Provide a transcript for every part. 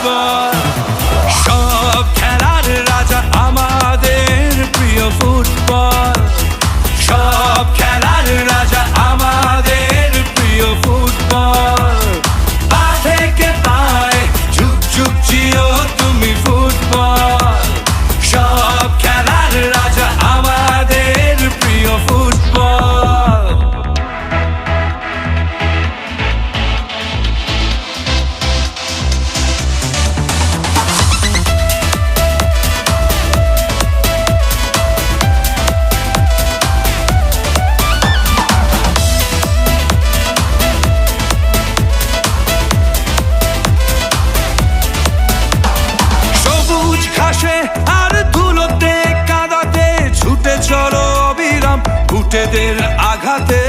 Football. সব খেলার রাজা আমাদের প্রিয় ফুটবল। সব খেলার রাজা আমাদের প্রিয় ফুটবল। পা থেকে পায়ে ঝুক ঝুক জিও তুমি ফুটবল। সব খেলার রাজা আমাদের প্রিয় ফুটবল। ঘাসে আর ধুলোতে কাদাতে ছুটে চলো অবিরাম ঘুঁটেদের আঘাতে।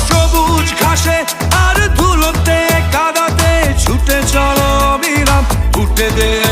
সবুজ ঘাসে আর ধুলোতে কাদাতে ছুটে চলো অবিরাম ঘুঁটেদের